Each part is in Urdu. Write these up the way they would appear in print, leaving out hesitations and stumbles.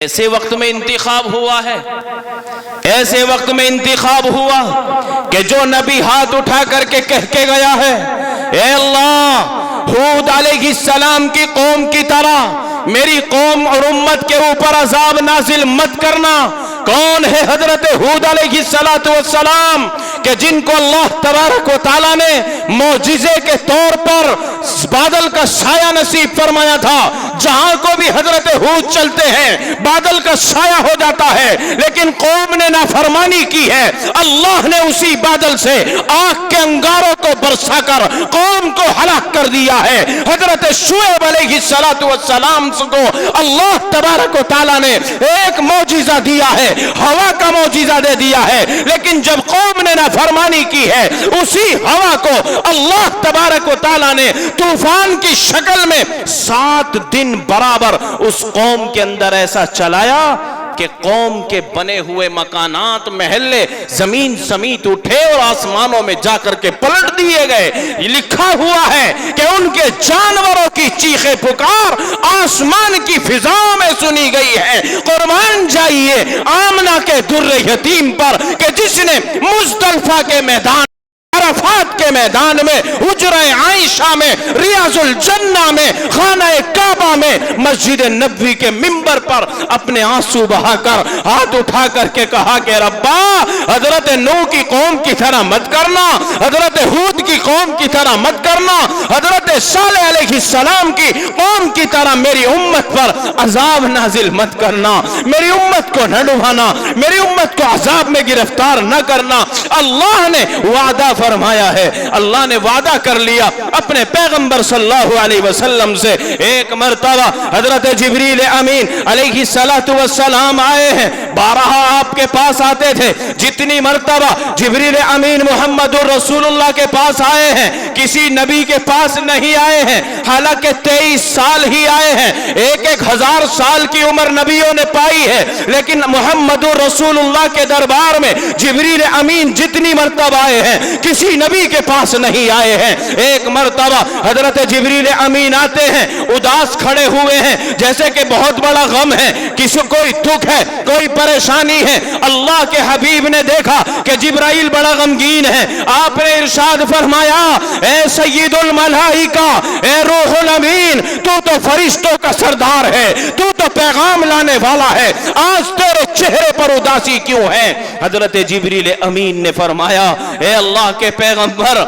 ایسے وقت میں انتخاب ہوا ہے، ایسے وقت میں انتخاب ہوا کہ جو نبی ہاتھ اٹھا کر کے کہہ کے گیا ہے، اے اللہ ہود علیہ السلام کی قوم کی طرح میری قوم اور امت کے اوپر عذاب نازل مت کرنا۔ کون ہے حضرت ہود علیہ السلام کہ جن کو اللہ تبارک و تعالیٰ نے معجزے کے طور پر بادل کا سایہ نصیب فرمایا تھا۔ جہاں کو بھی حضرت ہود چلتے ہیں بادل کا سایہ ہو جاتا ہے، لیکن قوم نے نافرمانی کی ہے، اللہ نے اسی بادل سے آگ کے انگاروں کو برسا کر قوم کو ہلاک کر دیا ہے۔ حضرت شعیب علیہ السلام کو اللہ تبارک و تعالیٰ نے ایک معجزہ دیا ہے، ہوا کا معجزہ دے دیا ہے، لیکن جب قوم نے نافرمانی کی ہے اسی ہوا کو اللہ تبارک و تعالیٰ نے طوفان کی شکل میں 7 دن برابر اس قوم کے اندر ایسا چلایا کہ قوم کے بنے ہوئے مکانات محلے زمین سمیت اٹھے اور آسمانوں میں جا کر کے پلٹ دیے گئے۔ یہ لکھا ہوا ہے کہ ان کے جانوروں کی چیخیں پکار آسمان کی فضاؤں میں سنی گئی ہے۔ قربان جائیے آمنہ کے در یتیم پر کہ جس نے مزدلفہ کے میدان، عرفات کے میدان میں، حجرہ عائشہ میں، ریاض الجنہ میں، خانہ کعبہ میں، مسجد نبوی کے منبر پر اپنے آنسو بہا کر ہاتھ اٹھا کر کے کہا کہ ربا حضرت نوح کی قوم کی طرح مت کرنا، حضرت ہود کی قوم کی طرح مت کرنا، حضرت صالح علیہ السلام کی قوم کی طرح میری امت پر عذاب نازل مت کرنا، میری امت کو نہ ڈبانا، میری امت کو عذاب میں گرفتار نہ کرنا۔ اللہ نے وعدہ فرمایا ہے، اللہ نے وعدہ کر لیا اپنے پیغمبر صلی اللہ علیہ وسلم سے۔ ایک مرتبہ حضرت جبریل امین علیہ السلام آئے ہیں، بارہا آپ کے پاس آتے تھے۔ جتنی مرتبہ جبریل امین محمد الرسول اللہ کے پاس آئے ہیں کسی نبی کے پاس نہیں آئے ہیں، حالانکہ 23 سال ہی آئے ہیں، 1000 سال کی عمر نبیوں نے پائی ہے، لیکن محمد الرسول اللہ کے دربار میں جبریل امین جتنی مرتبہ آئے ہیں کسی نبی کے پاس نہیں آئے ہیں۔ ایک مرتبہ حضرت جبریل امین آتے ہیں، اداس کھڑے ہوئے ہیں، جیسے کہ بہت بڑا غم ہے، کسی کوئی دکھ ہے، کوئی پریشانی ہے۔ اللہ کے حبیب نے دیکھا کہ جبرائیل بڑا غمگین ہے، آپ نے ارشاد فرمایا اے سید الملائکہ، اے روح الامین، تو فرشتوں کا سردار ہے، تو پیغام لانے والا ہے، آج تیرے چہرے پر اداسی کیوں ہے؟ حضرت جبریل امین نے فرمایا اے اللہ کے پیغمبر،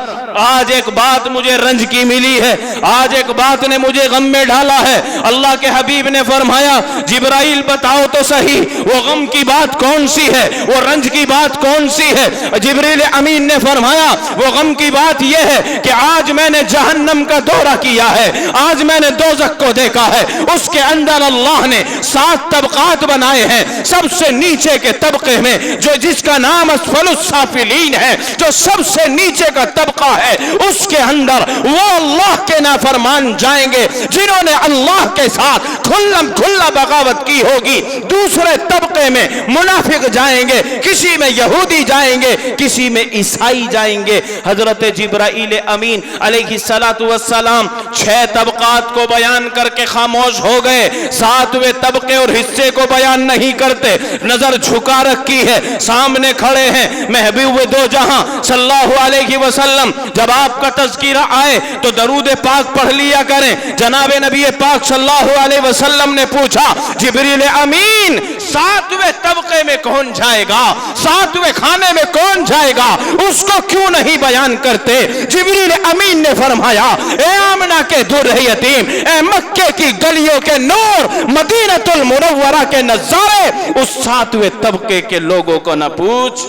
آج ایک بات مجھے رنج کی ملی ہے، آج ایک بات نے مجھے غم میں ڈالا ہے۔ اللہ کے حبیب نے فرمایا جبرائیل بتاؤ تو صحیح وہ غم کی بات کون سی ہے، وہ رنج کی بات کون سی ہے؟ جبریل امین نے فرمایا وہ غم کی بات یہ ہے کہ آج میں نے جہنم کا دورہ کیا ہے، آج میں نے دوزخ کو دیکھا ہے، اس کے اندر اللہ نے 7 طبقات بنائے ہیں، سب سے نیچے کے طبقے میں جو جس کا نام اسفل السافلین ہے، جو سب سے نیچے کا طبقہ ہے، اس کے اندر وہ اللہ کے نافرمان جائیں گے جنہوں نے اللہ کے ساتھ کھلا بغاوت کی ہوگی۔ دوسرے طبقے میں منافق جائیں گے، کسی میں یہودی جائیں گے، کسی میں عیسائی جائیں گے۔ حضرت جبرائیل امین علیہ السلام 6 طبقات کو بیان کر کے خاموش ہو گئے، 7ویں طبقے اور حصے کو بیان نہیں کرتے، نظر جھکا رکھی ہے، سامنے کھڑے ہیں محبوب دو جہاں صلی اللہ علیہ وسلم۔ جب آپ کا تذکرہ آئے تو درود پاک پڑھ لیا کریں۔ جناب نبی پاک صلی اللہ علیہ وسلم نے پوچھا جبریل امین 7ویں طبقے میں کون جائے گا، 7ویں خانے میں کون جائے گا، اس کو کیوں نہیں بیان کرتے؟ جبریل امین نے فرمایا اے آمنہ کے در یتیم، اے مکے کی گلیوں کے نور، مدینہ المنورہ کے نظارے، اس 7ویں طبقے کے لوگوں کو نہ پوچھ۔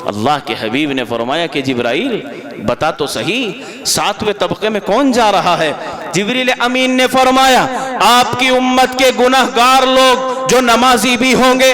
اللہ کے حبیب نے فرمایا کہ جبرائیل بتا تو صحیح 7ویں طبقے میں کون جا رہا ہے؟ جبریل امین نے فرمایا آپ کی امت کے گناہگار لوگ جو نمازی بھی ہوں گے،